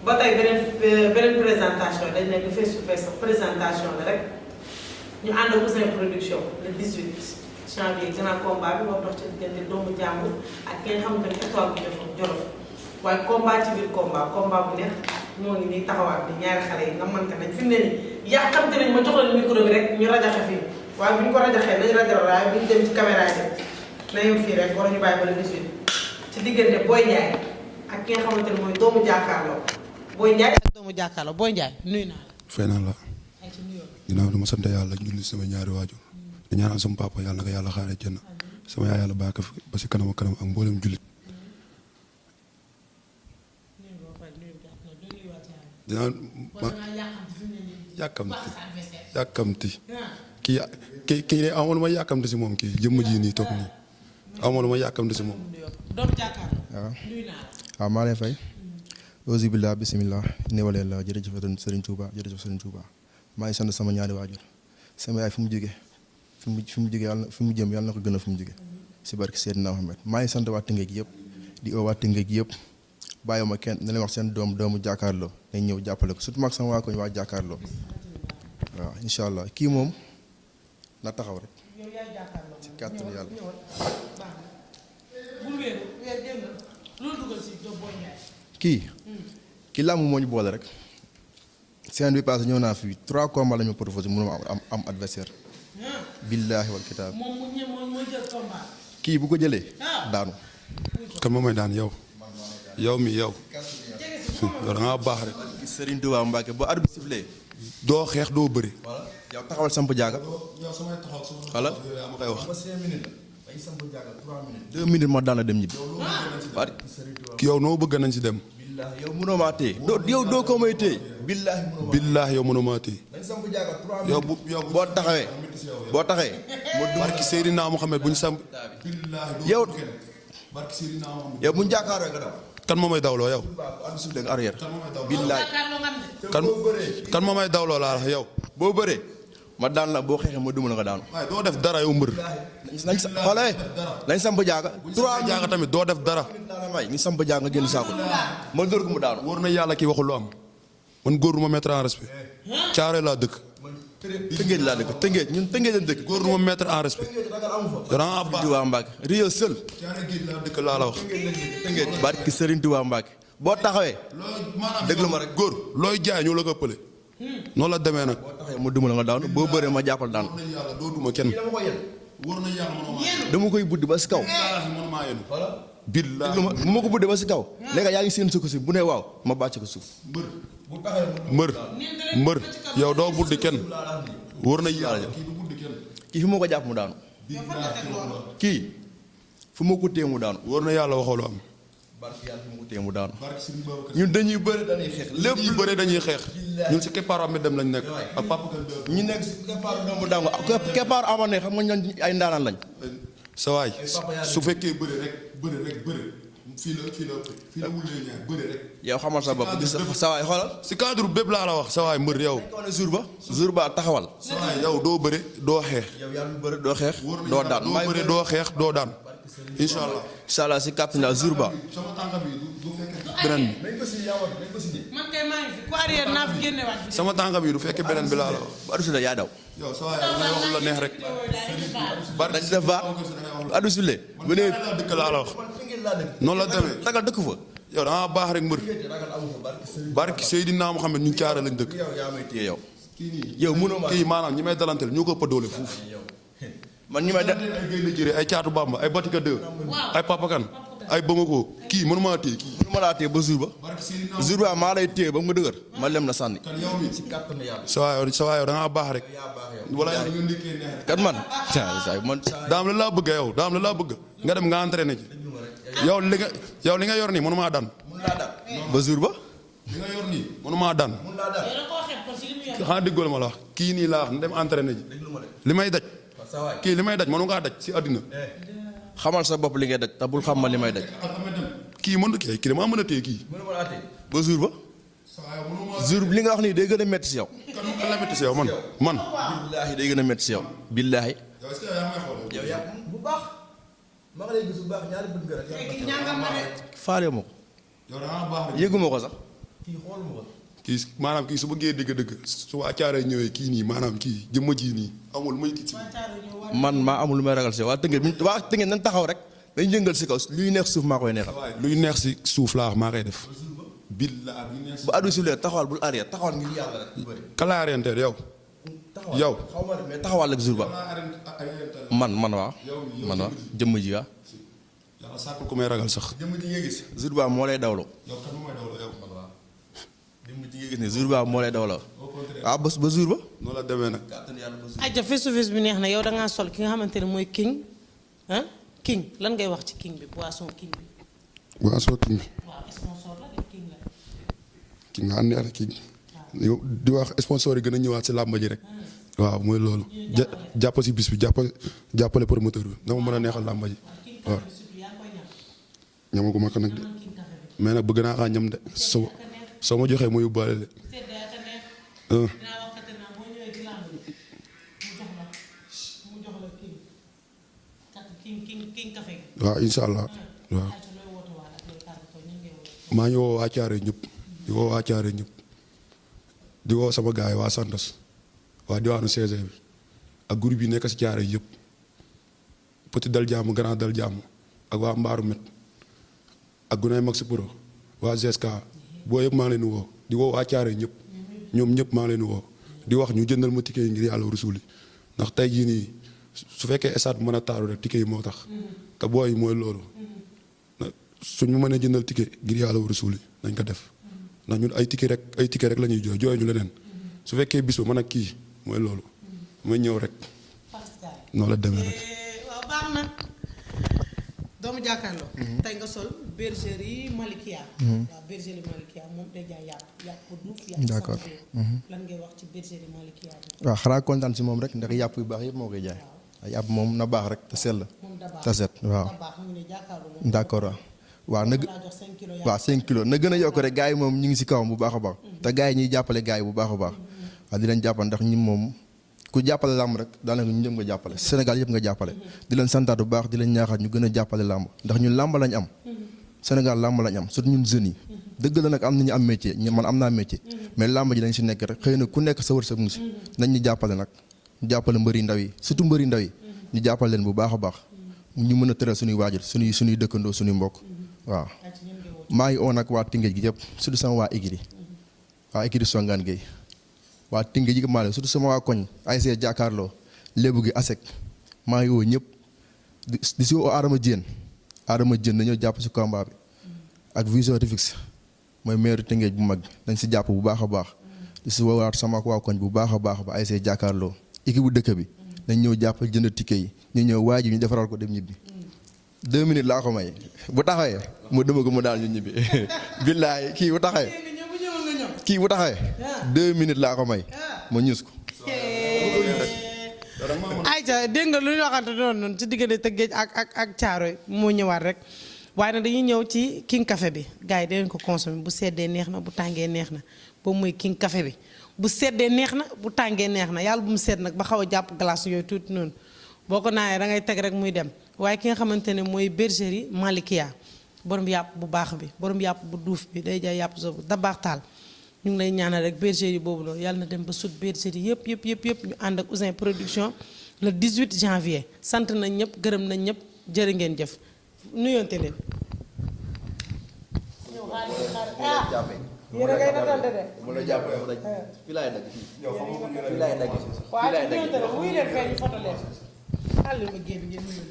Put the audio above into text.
ba tey beneen présentation dañ nekk face to face présentation la rek ñu ànd ak Ouzin Production le 18 janvier grand combat bi war dox ci diggante doomu jàmbur ak ki nga xamante ne étoile bu Jolof waaye combat ci biir combat bu neex moo ngi nii taxawaat bi ñaari xale yi nga mën ko nañ fi mu ne nii yàqamte nañ ma jox leen micro bi rek ñu rajaxe fii waaye bu ñu ko rajaxee nañ rajo waaye bu ñu dem ci caméra yi na yem fii rek war ñu bàyyi ba le 18 ci diggante Boy Ndiaye ak ki nga xamante ne mooy doomu jàkkaarloo Boy Ndiaye ak doomu jàkkaarloo Boy Ndiaye nuyu naa la. fay naa la. ginnaaw dama sant yàlla julli sama ñaari waajur di ñaanal sama papa yàlla na ko yàlla xaaree jënn sama yaay yàlla bàyyi ko fi ba si kanam ak kanam ak mboolem jullit. dinaa ma yàkkamti kii de amoon ma yàkkamti si moom kii jëmm ji nii toog nii amoon ma yàkkamti si moom. waaw maa lay fay. auzu billah bismillah néewaleel la jërëjëf Serigne Touba jërëjëf Serigne Touba maa ngi sant sama ñaari waajur sama yaay fi mu jóge fi mu jóge yàlla fi mu jëm yàlla na ko gën a fi mu jóge si barke Seydina Mohamed maa ngi sant waa Tëngéej yëpp di oo waa Tëngéej yëpp bàyyi ma kenn na leen wax seen doomu jàkkaarloo dañ ñëw jàppale ko surtout mag sama waa koñ waa jàkkaarloo waaw incha allah kii moom na taxaw rek ci kàttanu yàlla. kii làmb moo ñu boole rek semaine bi passé ñëw naa fi 3 combats la ñu proposé mënu am adversaire billaahi wal kitaab kii bu ko jëlee daanu. kan moom mooy daan yow mi yow da ngaa baax rek. Serigne Touba Mbacke ba arbitre bi sifflé doo xeex doo bëri. yow taxawal samp jaaga. wala ma koy wax. 2 minutes ma daan la dem ñibbi. yow noo bëgg nañ si dem. yow mënoo maa téye doo ko may téye. billaahi yow mënoo maa téye. yow boo taxawee. barki Seydina Mohamed buñ samp. yow bu ñu jàkkaaroo nga daw. kan moo may dawloo yow. arrière. billaahi. kan moo may dawloo laa wax yow. boo bëree ma daan la boo xeexee ma duma la nga daanu. waaye doo def dara yow mbër. nañ samp jaaga. 3 jaaga tamit doo def dara. ñu samp jaaga nga génn saako. ma dóor ko mu daanu. wóor na yàlla kii waxul lu am. man góor du ma mettre en respect. caare laa dëkk. Tëngéej laa dëkk Tëngéej ñun Tëngéej lañ dëkk. góor du ma mettre en respect. danaa baax Touba Mbacke Rio Seul. caare géej laa dëkk laa la wax. Tëngéej barki Serigne Touba Mbacke boo taxawee. déglu ma rek góor looy jaay ñoo la ko ëppale. noonu la demee nag. boo taxawee ma duma la nga daanu boo bëree ma jàppal daanu. doo duma kenn. dama koy buddi ba si kaw. billaahi bu ma ko buddee ba si kaw. léegi yaa ngi seen suuf si bu ne waaw ma bàcc ko suuf. mbër yow doo buddi kenn. wóor na yàlla kii fi ma ko jàpp mu daanu. kii fu ma ko téye mu daanu. wóor na yàlla waxoo lu am. barki yàlla fu ma ko téye mu daanu. ñun dañuy bëri dañuy xeex. lépp ñu bëri dañuy xeex. ñun si keppaaru am dem lañ nekk. ak papa ñu nekk si keppaaru doomu daangu keppaaru ama ne xam nga ñoom ay ndaanaan lañ. sa waay su fekkee bëri rek fii la wulee ñaar bëri rek. yow xamal sa bopp gis sa waay xoolal. si cadre bépp laa la wax sa waay mbër yow. jour ba taxawal. sa waay yow doo bëri doo xeex. yow yaa ngi bëri doo xeex. doo daan doo bëri doo xeex doo daan. incha allah. incha allah si kàttan la jour ba. sama tànk bi du fekkee beneen bi. man kay maa ngi fi ku arrière naa fi génnewaat bi. sama tànk bi du fekkee beneen bi laa la wax. ba addu yaa daw. yow sa waay da ngay wax la neex rek. dañ def vaar addu si le bu ne dëkk laa la wax. noonu la demee ragal dëkk fa. yow da ngaa baax rek mbër. barki Seydina Mohamed ñu caare lañ dëkk. yow mënoo ma kii maanaam ñi may dalanteel ñoo ko ëpp doole fuuf. man ñi may def ay Guèye Jëré ay Caatu Bamba ay Batika 2 ay Papakan ay Bamako kii mënuma téye kii. mënuma laa téye ba jour ba. jour ba maa lay téye ba mu dëgër. ma lem na sànni. sa waay yow da ngaa baax rek. wala kat man. daam la laa bëgg yow daam la laa bëgg nga dem nga entraîné ci. yow li nga yor nii mënumaa daan. ba jour ba. li nga yor nii mënumaa daan. xanaa déggoo la ma la wax kii nii laa wax na dem entraîné ji. li may daj. kii li may daj mënu ngaa daj si àddina. xamal sa bopp li ngay daj te bul xam ma li may daj. kii mënut kii damaa mën a téye kii. ba jour ba. jour bi li nga wax nii day gën a métti si yow. kan la métti si yow man. billaahi day gën a métti si yow. billaahi. yow yaa bu baax. maa ngi lay gis bu baax ñaari bët nga rek. faale ma ko. yow da ngaa baax rek. yëguma ko sax. kii maanaam kii su bëggee dëgg-dëgg su waa Thiaroye ñëwee kii nii maanaam kii jëmma ji nii amul muy tiit si. man maa amul lu may ragal si waa Tëngéej nañ taxaw rek dañ yëngal si kaw luy neex suuf maa koy neexal. luy neex si suuf laa wax maa koy def. billaa luy neex si. bu addu si lee taxawal bul arrière taxawal ngir yàlla rek. kala orienté yow. yow xaw ma mais taxawal ak jour ba. man waaw. man waaw jëmm ji waaw. yàlla sàkkul ku may ragal sax. jëmm ji nga gis. jour ba moo lay dawloo. yow kan mooy dawloo yow. jëmm ji nga gis ne jour ba moo lay dawloo. waaw ba jour ba. noonu la demee nag. ayca face to face bi neex na yow da ngaa sol ki nga xamante ne mooy king ah king lan ngay wax ci king bi boisson king bi. boisson king bi. waaw sponsor la de king la. king nga neex king. yow di wax sponsor yi gën a ñëwaat si làmb ji rek. waaw mooy loolu. jàpp si bis bi jàppale promoteur bi dama mën a neexal làmb ji waaw. ñamaguma ko nag de mais nag bëgg naa kaa ñam de soo ma joxee ma yóbbaale de. waaw incha allah waaw. maa ngi woo waa Thiaroye ñëpp di woo waa Thiaroye ñëpp di woo sama gars yi waa Santos waa diwaanu CG bi ak groupe yi nekk si Thiaroye yëpp Petit dal jàmm Grand dal jàmm ak waa Mbaaru Met ak Gunay Max Pro waa GSK boo yëpp maa ngi leen di woo di woo waa Thiaroye ñëpp ñoom ñëpp maa ngi leen di woo di wax ñu jëndal ma ticket yi ngir yàlla rasuli ndax tey jii nii su fekkee stade mën a taaru rek ticket yi moo tax te booy yi mooy loolu suñ mu mënee jëndal ticket ngir yàlla rasuli nañ ko def ndax ñun ay ticket rek la ñuy jooy ñu leneen su fekkee bis ba mën a kii mooy loolu mooy ñëw rek noonu la demee nag. waaw baax na doomu jàkkaarloo. tey nga sol bergerie Malikia. waaw bergerie Malikia moom day jaay yàpp bu duuf. d'accord lan ngay wax ci bergerie Malikia bi. waaw xanaa kontaan si moom rek ndax yàpp yu baax yëpp moo koy jaay. yàpp moom na baax rek te sell. te set waaw. d'accord waaw na waaw 5 kilos na gën a yokk rek gars yi moom ñu ngi si kawam bu baax a baax te gars yi ñuy jàppale gars yi bu baax a baax waaw di leen jàppale ndax ñun moom ku jàppale làmb rek daanaka ñu ñëpp nga jàppale Sénégal yëpp nga jàppale di leen santaat bu baax di leen ñaaxaat ñu gën a jàppale làmb ndax ñun làmb lañ am Sénégal làmb lañ am surtout ñun jeunes yi dëgg la nag am nañu am métier man am naa métier mais làmb ji dañ si nekk rek xëy na ku nekk sa wërsëg mu si nañ ñu jàppale nag ñu jàppale mbëri ndaw yi surtout mbëri ndaw yi ñu jàppale leen bu baax a baax ñu mën a tëral suñuy waajur suñuy dëkkandoo suñuy mbokk waaw maa ngi oo nag waa Tëngéej gi yëpp surtout sama waa Igiri Songaan Gueye waa Tëngéej gi maa leen surtout sama waa koñ ASC jàkkaarloo lébu gi ASEC maa ngi woo ñëpp di si woo Adama Diène dañoo jàpp si combat bi ak Vision Refix mooy maire Tëngéej bu mag bi dañ si jàpp bu baax a baax di si woowaat sama waa koñ bu baax a baax ba ASC jàkkaarloo équipe bu dëkk bi dañ ñëw jàpp jënd ticket yi ñu ñëw waa ji ñu defaral ko dem ñibbi 2 minutes laa ko may bu taxawee mu dëma ko mu daal ñu ñibbi billaay kii bu taxawee 2 minutes laa ko may ma ñus ko. ayca dégg nga lu ñu waxante noonu ci diggante Tëngéej ak Thiaroye moo ñëwaat rek waaye nag dañuy ñëw ci king café bi gars yi dinañ ko consommer bu seddee neex na bu tàngee neex na boobu mooy king café bi bu seddee neex na bu tàngee neex na yàlla bu mu sedd nag ba xaw a jàpp glace yooyu tuuti noonu boo ko naanee da ngay teg rek muy dem waaye ki nga xamante ne mooy bergerie Malikia borom yàpp bu baax bi borom yàpp bu duuf bi day jaay yàpp soobu da baax taal ñu ngi lay ñaanal rek bergerie boobu loolu yàlla na dem ba sut bergerie yëpp ñu ànd ak Ouzin Production le 18 janvier sant nañ ñëpp gërëm nañ ñëpp jërë ngeen jëf nuyoonte leen. yéen a ngay natante de. mu la jàppee fii laay dagg fii laay dagg. waaw ci nuyoonte leen wuyu leen fee ñu foto leen. xaaral ma génn ngeen nuyu